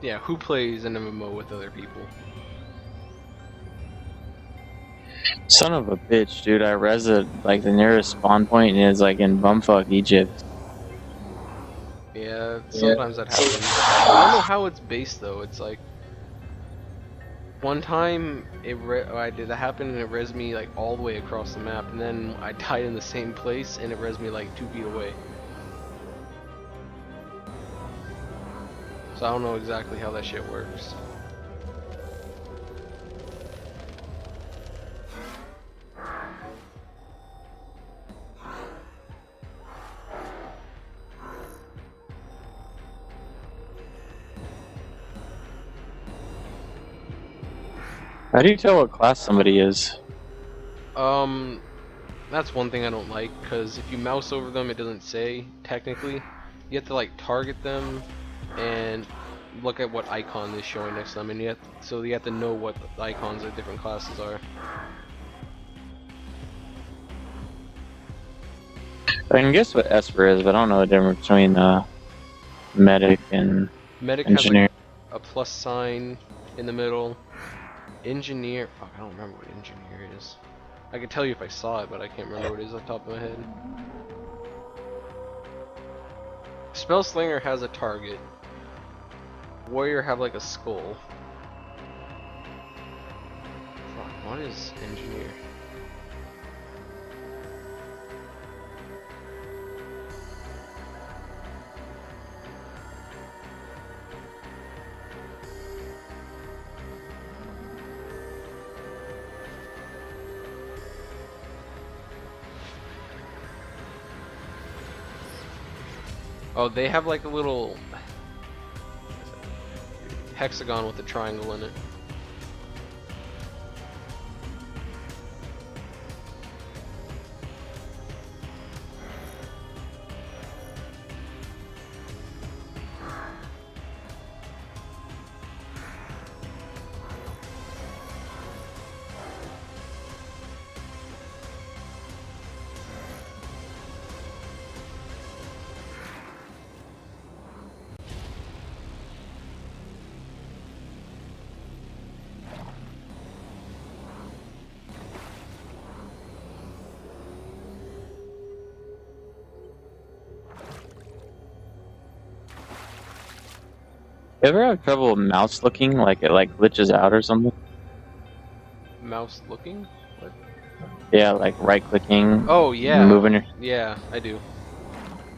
Yeah, who plays an MMO with other people? Son of a bitch, dude. I rezzed like the nearest spawn point is like in bumfuck Egypt. Yeah, Yeah. sometimes that happens. I don't know how it's based though. It's like one time I did that happen and it res me like all the way across the map, and then I died in the same place and it res me like 2 feet away. So I don't know exactly how that shit works. How do you tell what class somebody is? Um, that's one thing I don't like, because if you mouse over them, it doesn't say, technically. You have to like target them and look at what icon is showing next to them, and so you have to know what icons of different classes are. I can guess what Esper is, but I don't know the difference between medic and Medic has like engineer. a plus sign in the middle. Engineer, fuck, I don't remember what engineer is. I could tell you if I saw it, but I can't remember what it is off the top of my head. Spell Slinger has a target. Warrior have like a skull. Fuck, what is engineer? Oh, they have like a little hexagon with a triangle in it. You ever have trouble with mouse looking, like it like glitches out or something? Mouse looking? What? Yeah, like right clicking, Oh yeah, moving your. yeah, I do.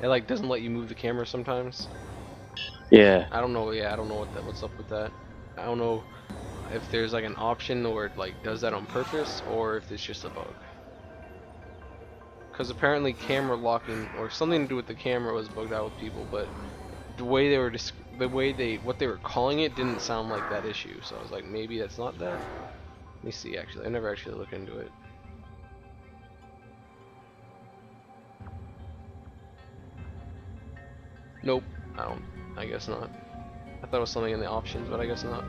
It like doesn't let you move the camera sometimes. Yeah. I don't know. Yeah, I don't know what's up with that. I don't know if there's like an option where it like does that on purpose or if it's just a bug. Because apparently camera locking or something to do with the camera was bugged out with people, but the way they were what they were calling it didn't sound like that issue. So I was like, maybe that's not that. Let me see. Actually, I never actually looked into it. Nope. I don't. I guess not. I thought it was something in the options, but I guess not.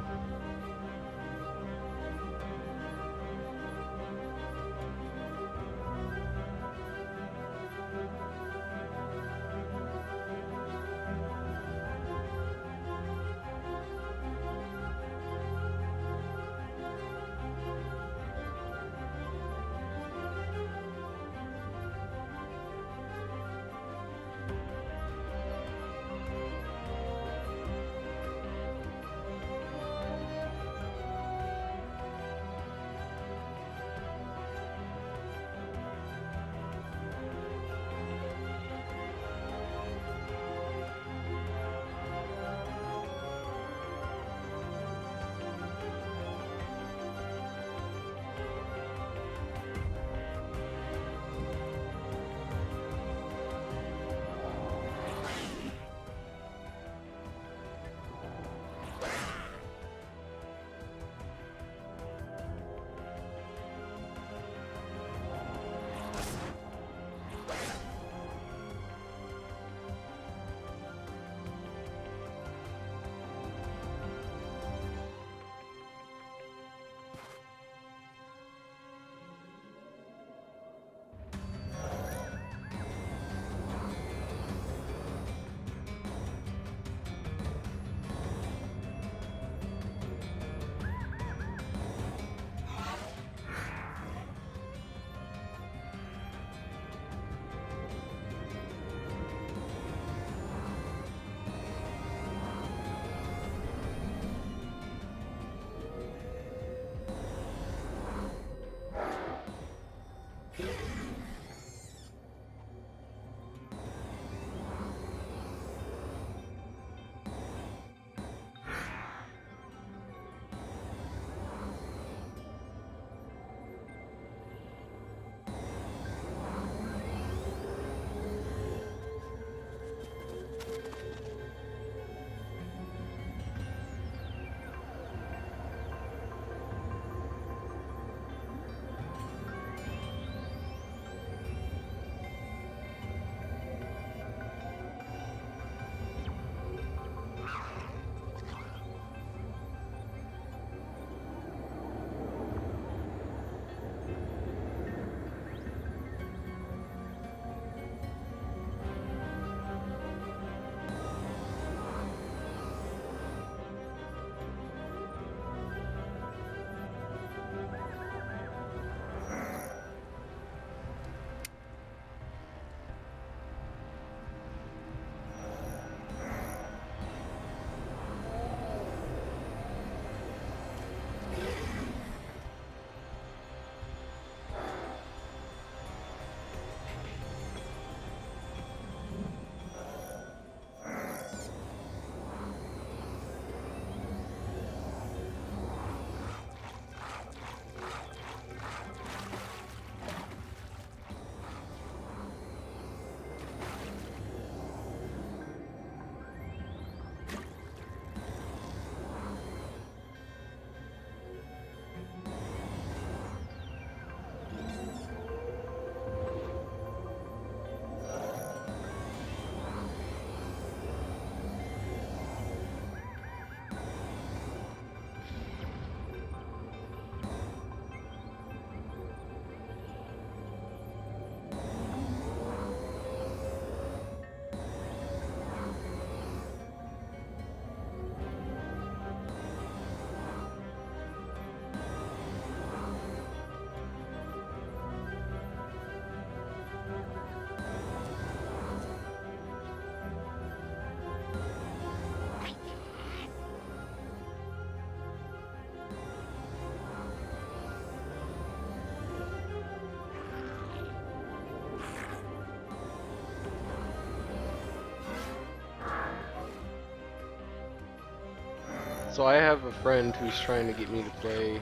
So I have a friend who's trying to get me to play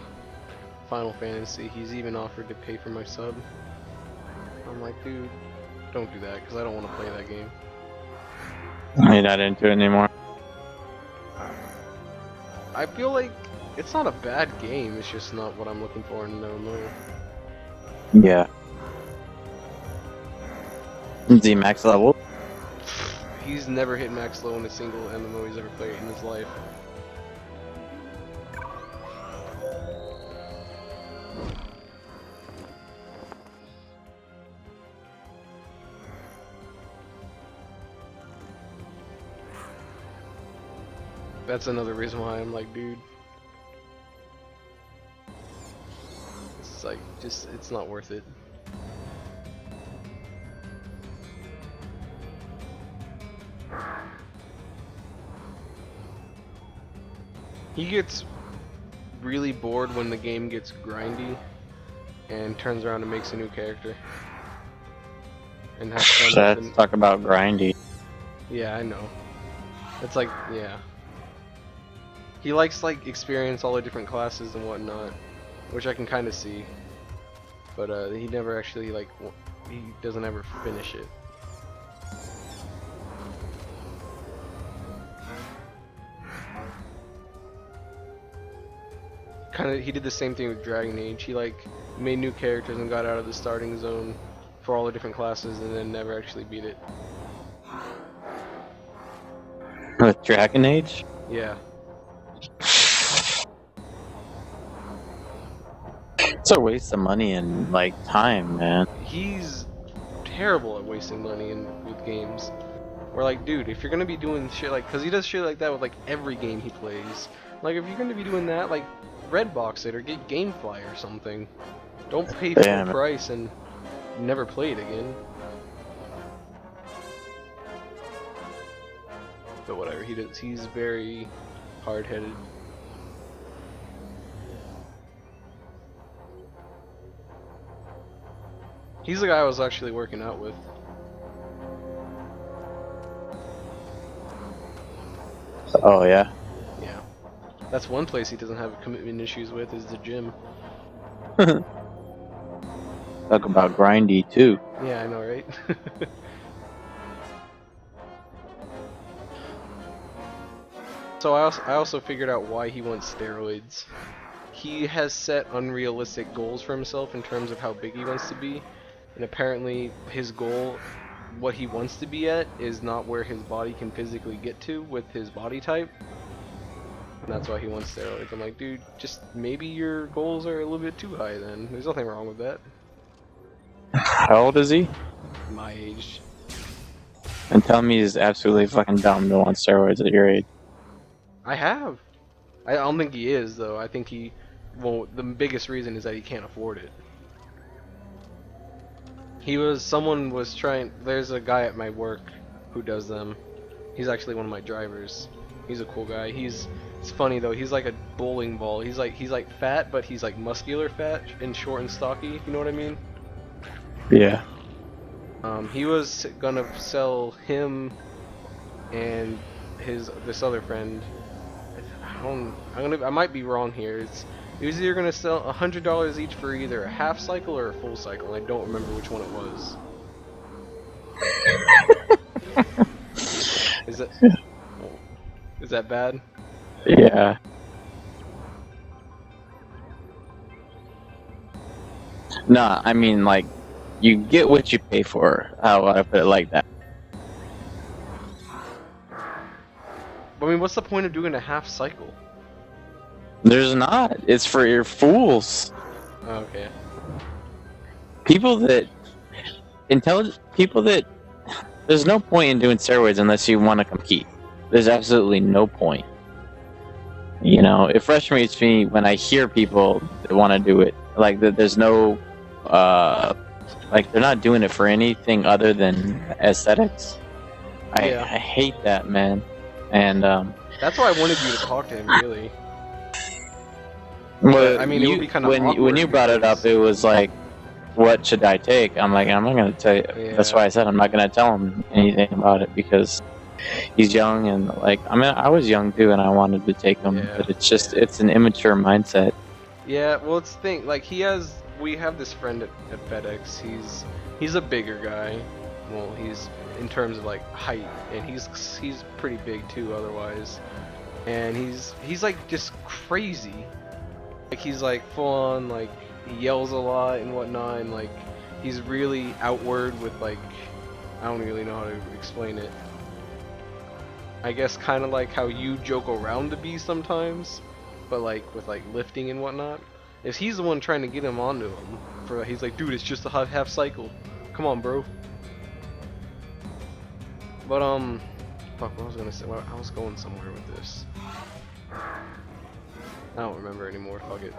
Final Fantasy. He's even offered to pay for my sub. I'm like, dude, don't do that, because I don't want to play that game. You're not into it anymore. I feel like it's not a bad game, it's just not what I'm looking for in an MMO. Yeah. Is he max level? He's never hit max low in a single MMO he's ever played in his life. That's another reason why I'm like, dude. It's like, just, it's not worth it. He gets really bored when the game gets grindy and turns around and makes a new character. And has fun with Let's talk about grindy. Yeah, I know. It's like, yeah. He likes like experience all the different classes and whatnot, which I can kind of see. But he never actually like he doesn't ever finish it. He did the same thing with Dragon Age. He like made new characters and got out of the starting zone for all the different classes and then never actually beat it. With Dragon Age? Yeah. It's a waste of money and like time, man. He's terrible at wasting money with games. We're like, dude, if you're gonna be doing shit like, cause he does shit like that with like every game he plays. Like, if you're gonna be doing that, like, Redbox it or get GameFly or something. Don't pay full price and never play it again. But whatever, he's very hard-headed. He's the guy I was actually working out with. Oh yeah? Yeah. That's one place he doesn't have commitment issues with, is the gym. Talk about grindy too. Yeah, I know, right? So I also figured out why he wants steroids. He has set unrealistic goals for himself in terms of how big he wants to be, and apparently his goal, what he wants to be at, is not where his body can physically get to with his body type. And that's why he wants steroids. I'm like, dude, just maybe your goals are a little bit too high then. There's nothing wrong with that. How old is he? My age. And tell me he's absolutely fucking dumb to want steroids at your age. I have. I don't think he is, though. I think he... Well, the biggest reason is that he can't afford it. Someone was trying... There's a guy at my work who does them. He's actually one of my drivers. He's a cool guy. It's funny, though. He's like a bowling ball. He's like fat, but he's like muscular fat and short and stocky, if you know what I mean? Yeah. He was gonna sell him and this other friend... I might be wrong here. He was either gonna sell $100 each for either a half cycle or a full cycle. I don't remember which one it was. Is that bad? Yeah. Nah, I mean like you get what you pay for. How would I put it like that? I mean, what's the point of doing a half cycle? There's not. It's for your fools. Okay. People that there's no point in doing steroids unless you want to compete. There's absolutely no point. You know, it frustrates me when I hear people that want to do it. Like that, there's no, like they're not doing it for anything other than aesthetics. I hate that, man. And that's why I wanted you to talk to him, really. Well, I mean, it would be kind of when you brought it up, it was like, what should I take? I'm like, I'm not gonna tell you. Yeah. That's why I said I'm not gonna tell him anything about it because he's young and like I mean I was young too and I wanted to take him, Yeah. but it's just it's an immature mindset. Yeah, well, it's the thing. Like we have this friend at FedEx. He's a bigger guy. Well, he's in terms of like height, and he's pretty big too. Otherwise, and he's like just crazy. Like he's like full on like he yells a lot and whatnot, and like he's really outward with like I don't really know how to explain it. I guess kind of like how you joke around to be sometimes, but like with like lifting and whatnot. Is he's the one trying to get him onto him? For he's like, dude, it's just a half cycle. Come on, bro. But fuck, what I was gonna say. Well, I was going somewhere with this. I don't remember anymore. Fuck it.